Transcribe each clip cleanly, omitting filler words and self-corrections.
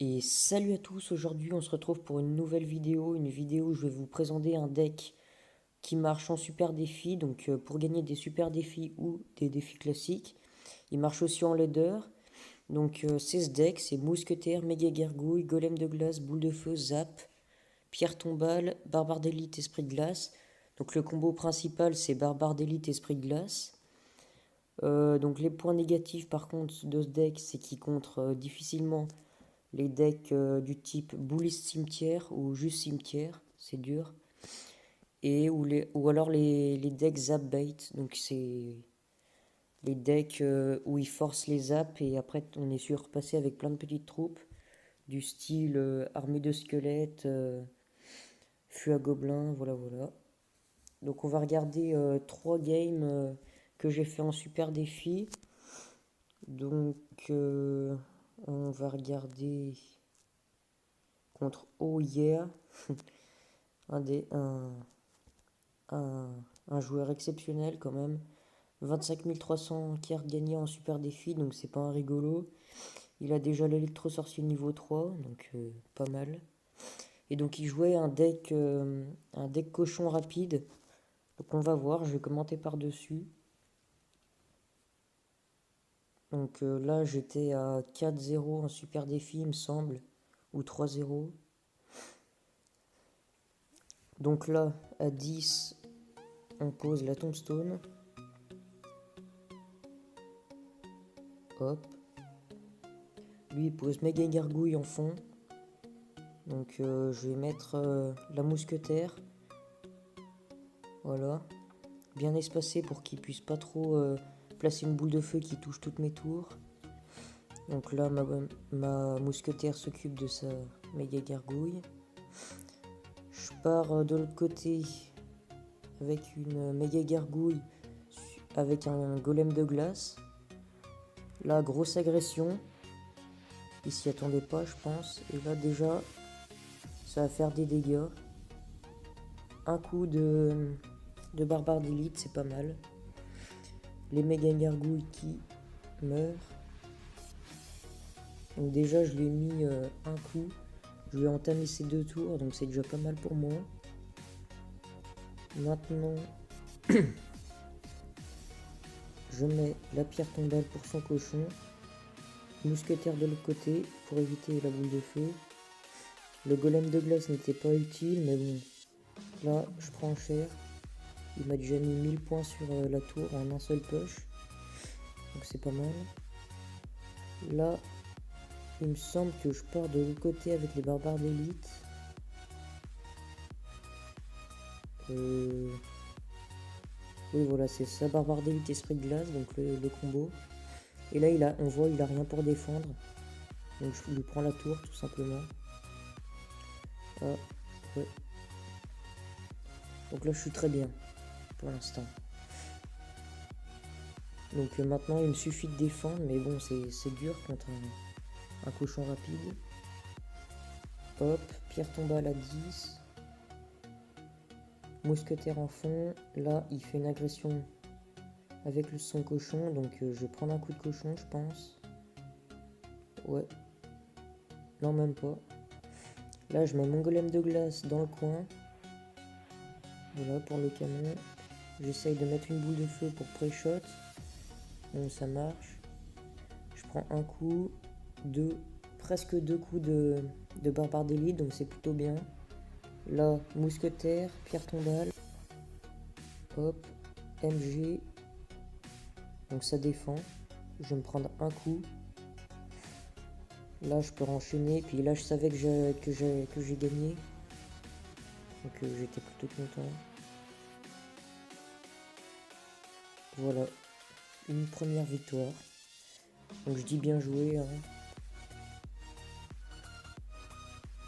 Et salut à tous, aujourd'hui on se retrouve pour une nouvelle vidéo, une vidéo où je vais vous présenter un deck qui marche en super défi, donc pour gagner des super défis ou des défis classiques. Il marche aussi en leader, donc c'est ce deck, c'est Mousquetaire, Méga Gargouille, Golem de glace, Boule de feu, Zap, Pierre tombale, Barbare d'élite, Esprit de glace. Donc le combo principal c'est Barbare d'élite, Esprit de glace. Donc les points négatifs par contre de ce deck c'est qu'il contre difficilement les decks du type Bouliste Cimetière ou juste Cimetière, c'est dur. Ou alors les decks Zap Bait, donc c'est les decks où ils forcent les zaps et après on est sûr de repasser avec plein de petites troupes du style armée de squelettes, fût à gobelins, voilà voilà. Donc on va regarder 3 games que j'ai fait en super défi. Donc on va regarder contre Oh Yeah, un, des, un, un joueur exceptionnel quand même. 25 300 cartes gagnées en super défi, donc c'est pas un rigolo. Il a déjà l'électro-sorcier niveau 3, donc pas mal. Et donc il jouait un deck cochon rapide. Donc on va voir, je vais commenter par-dessus. Donc là j'étais à 4-0 en super défi il me semble, ou 3-0. Donc là à 10 on pose la tombstone. Hop. Lui il pose méga gargouille en fond. Donc je vais mettre la mousquetaire. Voilà. Bien espacé pour qu'il puisse pas trop placer une boule de feu qui touche toutes mes tours. Donc là ma mousquetaire s'occupe de sa méga gargouille. Je pars de l'autre côté avec une méga gargouille avec un golem de glace. Là grosse agression. Il s'y attendait pas je pense. Et là déjà ça va faire des dégâts. Un coup de barbare d'élite, c'est pas mal. Les méga gargouilles qui meurent. Donc déjà, je lui ai mis un coup. Je lui ai entamé ses 2 tours, donc c'est déjà pas mal pour moi. Maintenant, je mets la pierre tombale pour son cochon. Mousquetaire de l'autre côté pour éviter la boule de feu. Le golem de glace n'était pas utile, mais bon, là, je prends cher. Il m'a déjà mis 1000 points sur la tour en un seul push. Donc c'est pas mal. Là, il me semble que je pars de l'autre côté avec les barbares d'élite. Oui, voilà, c'est ça, barbare d'élite, esprit de glace, donc le combo. Et là, on voit, il a rien pour défendre. Donc je lui prends la tour, tout simplement. Ah, ouais. Donc là, je suis très bien, pour l'instant. Donc maintenant, il me suffit de défendre, mais bon, c'est dur contre un cochon rapide. Hop, pierre tombale à 10. Mousquetaire en fond. Là, il fait une agression avec son cochon, donc je vais prendre un coup de cochon, je pense. Ouais. Non, même pas. Là, je mets mon golem de glace dans le coin. Voilà, pour le canon. J'essaye de mettre une boule de feu pour pré-shot. Bon, ça marche. Je prends un coup, presque 2 coups de barbare d'élite, donc c'est plutôt bien. Là, mousquetaire, pierre tombale. Hop, MG. Donc ça défend. Je vais me prendre un coup. Là, je peux enchaîner. Puis là, je savais que j'ai gagné. Donc j'étais plutôt content. Voilà, une première victoire. Donc je dis bien joué. Hein.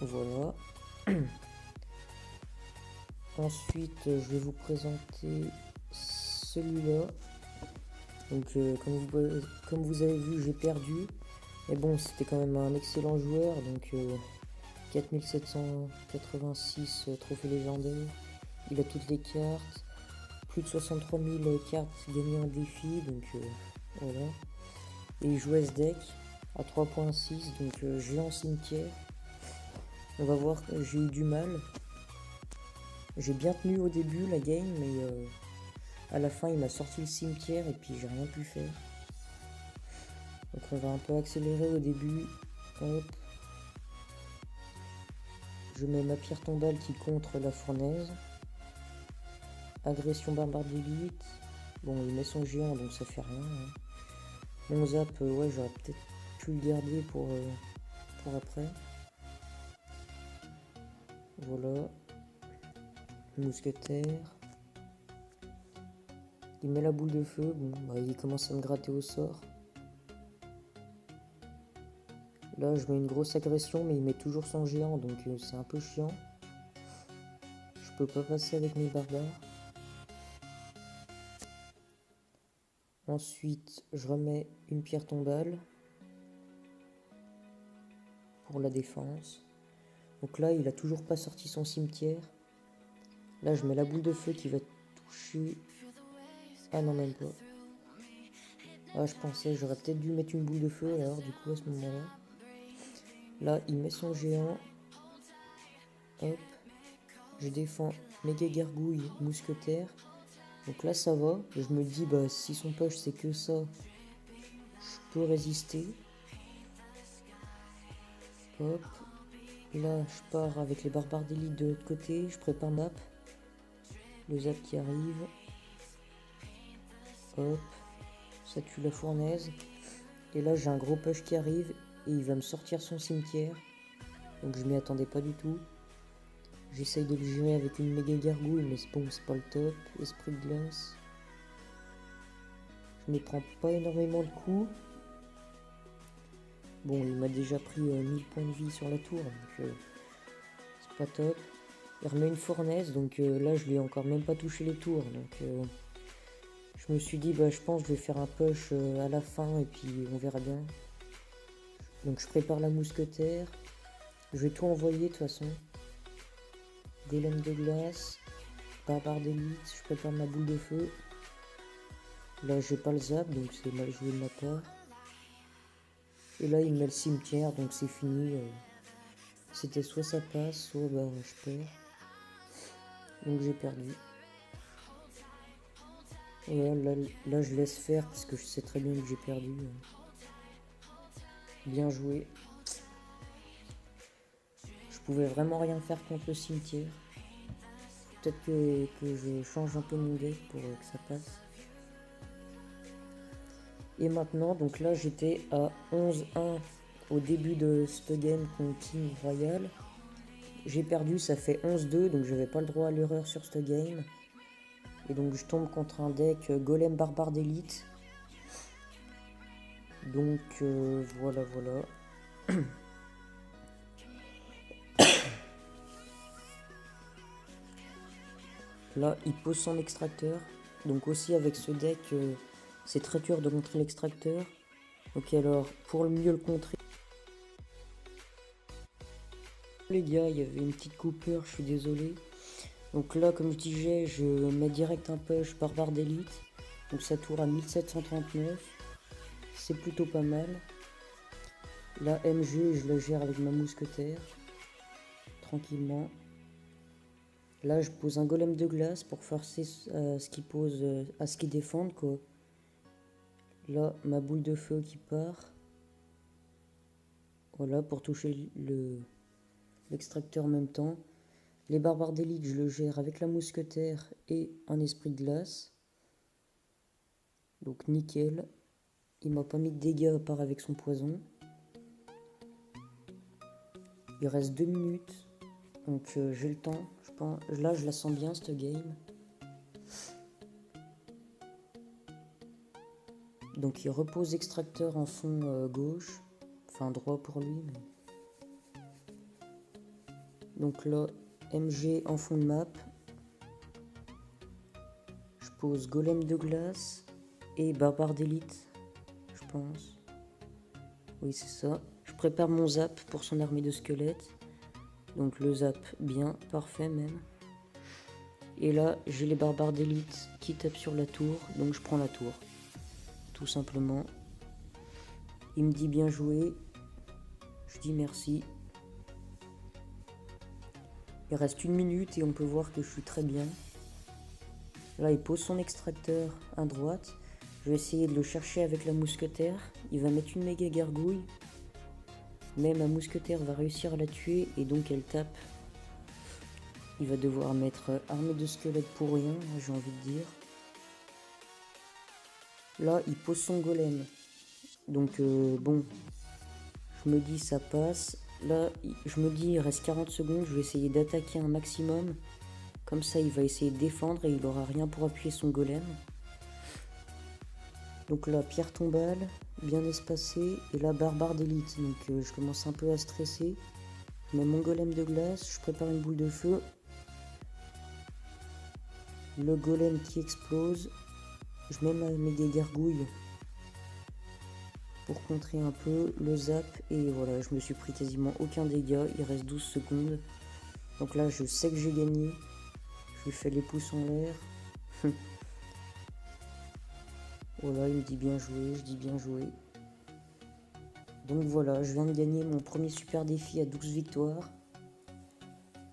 Voilà. Ensuite, je vais vous présenter celui-là. Donc comme vous avez vu, j'ai perdu. Mais bon, c'était quand même un excellent joueur. Donc 4786 trophées légendaires. Il a toutes les cartes. Plus de 63 000 cartes gagnées en défi. Donc voilà. Et il jouait ce deck à 3.6, donc géant cimetière. On va voir que j'ai eu du mal. J'ai bien tenu au début la game, mais à la fin il m'a sorti le cimetière et puis j'ai rien pu faire. Donc on va un peu accélérer au début. Hop. Je mets ma pierre tombale qui contre la fournaise. Agression barbare d'élite. Bon, il met son géant donc ça fait rien. Hein. Mon zap, ouais, j'aurais peut-être pu le garder pour après. Voilà. Mousquetaire. Il met la boule de feu. Bon, bah, il commence à me gratter au sort. Là, je mets une grosse agression, mais il met toujours son géant, donc c'est un peu chiant. Je peux pas passer avec mes barbares. Ensuite, je remets une pierre tombale pour la défense. Donc là, il a toujours pas sorti son cimetière. Là, je mets la boule de feu qui va toucher. Ah non, même pas. Ah, je pensais, j'aurais peut-être dû mettre une boule de feu alors, du coup, à ce moment-là. Là, il met son géant. Hop. Je défends méga gargouille, mousquetaire. Donc là, ça va. Je me dis, bah, si son push c'est que ça, je peux résister. Hop. Là, je pars avec les barbares d'élite de l'autre côté. Je prépare map. Le zap qui arrive. Hop. Ça tue la fournaise. Et là, j'ai un gros push qui arrive. Et il va me sortir son cimetière. Donc je m'y attendais pas du tout. J'essaye de le gérer avec une méga gargouille, mais bon, c'est pas le top. Esprit de glace. Je ne prends pas énormément le coup. Bon, il m'a déjà pris 1000 points de vie sur la tour, donc c'est pas top. Il remet une fournaise, donc là je lui ai encore même pas touché les tours. Donc je me suis dit, bah je pense que je vais faire un push à la fin et puis on verra bien. Donc je prépare la mousquetaire. Je vais tout envoyer de toute façon. Golem de glace, barbare d'élite, je prépare ma boule de feu. Là j'ai pas le zap, donc c'est mal joué de ma part. Et là il me met le cimetière, donc c'est fini. C'était soit ça passe, soit bah, je perds. Donc j'ai perdu. Et là je laisse faire parce que je sais très bien que j'ai perdu. Bien joué. Je pouvais vraiment rien faire contre le cimetière. Peut-être que je change un peu mon deck pour que ça passe. Et maintenant, donc là j'étais à 11-1 au début de ce game contre King Royal. J'ai perdu, ça fait 11-2, donc j'avais pas le droit à l'erreur sur ce game. Et donc je tombe contre un deck Golem Barbare d'élite. Donc voilà. Là, il pose son extracteur. Donc aussi avec ce deck, c'est très dur de contrer l'extracteur. Ok, alors pour mieux le contrer, les gars, il y avait une petite coupure, je suis désolé. Donc là, comme je disais, je mets direct un push barbare d'élite. Donc ça tourne à 1739. C'est plutôt pas mal. La MG, je la gère avec ma mousquetaire. Tranquillement. Là, je pose un golem de glace pour forcer ce qu'il pose, à ce qu'il défende, quoi. Là, ma boule de feu qui part. Voilà, pour toucher l'extracteur en même temps. Les barbares d'élite, je le gère avec la mousquetaire et un esprit de glace. Donc nickel. Il m'a pas mis de dégâts à part avec son poison. Il reste 2 minutes. Donc j'ai le temps. Je pense, là, je la sens bien, cette game. Donc il repose extracteur en fond gauche. Enfin droit pour lui. Mais... Donc là, MG en fond de map. Je pose golem de glace et barbare d'élite, je pense. Oui, c'est ça. Je prépare mon zap pour son armée de squelettes. Donc le zap bien, parfait même. Et là, j'ai les barbares d'élite qui tapent sur la tour, donc je prends la tour. Tout simplement. Il me dit bien joué. Je dis merci. Il reste 1 minute et on peut voir que je suis très bien. Là, il pose son extracteur à droite. Je vais essayer de le chercher avec la mousquetaire. Il va mettre une méga gargouille. Mais ma mousquetaire va réussir à la tuer et donc elle tape. Il va devoir mettre armée de squelettes pour rien, j'ai envie de dire. Là, il pose son golem. Donc bon, je me dis ça passe. Là, je me dis il reste 40 secondes, je vais essayer d'attaquer un maximum. Comme ça, il va essayer de défendre et il n'aura rien pour appuyer son golem. Donc là, pierre tombale, bien espacée. Et là, barbare d'élite. Donc je commence un peu à stresser. Je mets mon golem de glace, je prépare une boule de feu. Le golem qui explose. Je mets ma méga gargouille pour contrer un peu le zap. Et voilà, je me suis pris quasiment aucun dégât. Il reste 12 secondes. Donc là, je sais que j'ai gagné. Je lui fais les pouces en l'air. Voilà, il me dit bien joué, je dis bien joué. Donc voilà, je viens de gagner mon premier super défi à 12 victoires.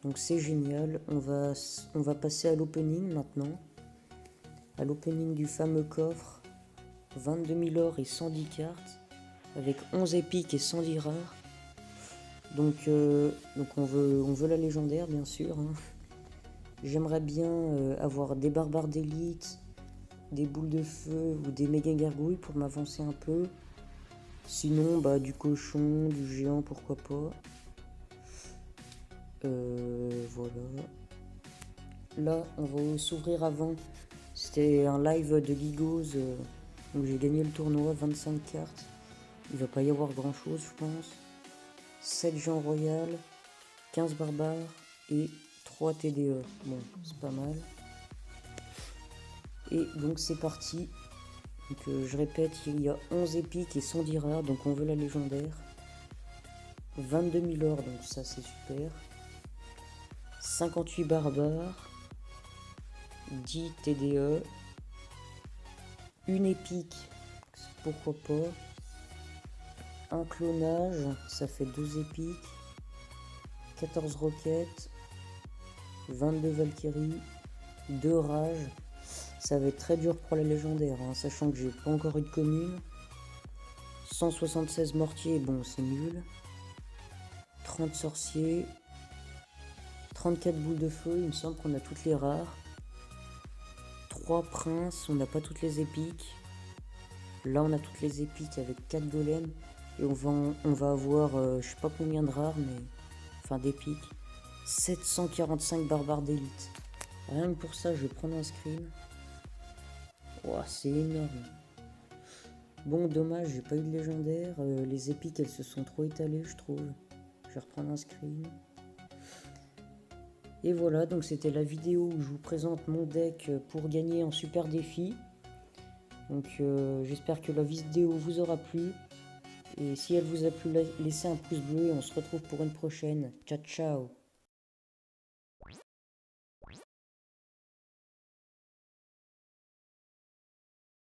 Donc c'est génial. On va passer à l'opening maintenant. À l'opening du fameux coffre. 22 000 or et 110 cartes. Avec 11 épiques et 110 rares. Donc on veut la légendaire, bien sûr. Hein. J'aimerais bien avoir des barbares d'élite, des boules de feu ou des méga gargouilles pour m'avancer un peu. Sinon, bah, du cochon, du géant, pourquoi pas. Voilà. Là, on va s'ouvrir avant. C'était un live de Gigos. Donc j'ai gagné le tournoi, 25 cartes. Il va pas y avoir grand chose, je pense. 7 géants royales, 15 barbares et 3 TDE. Bon, c'est pas mal. Et donc c'est parti. Donc je répète, il y a 11 épiques et 110 rares, donc on veut la légendaire. 22 000 or, donc ça c'est super. 58 barbares. 10 TDE. Une épique, pourquoi pas. Un clonage, ça fait 2 épiques. 14 roquettes. 22 Valkyries. 2 rages. Ça va être très dur pour la légendaire, hein, sachant que j'ai pas encore eu de commune. 176 mortiers, bon c'est nul. 30 sorciers. 34 boules de feu, il me semble qu'on a toutes les rares. 3 princes, on n'a pas toutes les épiques. Là on a toutes les épiques avec 4 golems. Et on va avoir je sais pas combien de rares, mais enfin d'épiques. 745 barbares d'élite. Rien que pour ça je vais prendre un screen. Wow, c'est énorme. Bon, dommage, j'ai pas eu de légendaire. Les épiques, elles se sont trop étalées, je trouve. Je vais reprendre un screen. Et voilà, donc c'était la vidéo où je vous présente mon deck pour gagner en super défi. Donc j'espère que la vidéo vous aura plu. Et si elle vous a plu, laissez un pouce bleu et on se retrouve pour une prochaine. Ciao, ciao!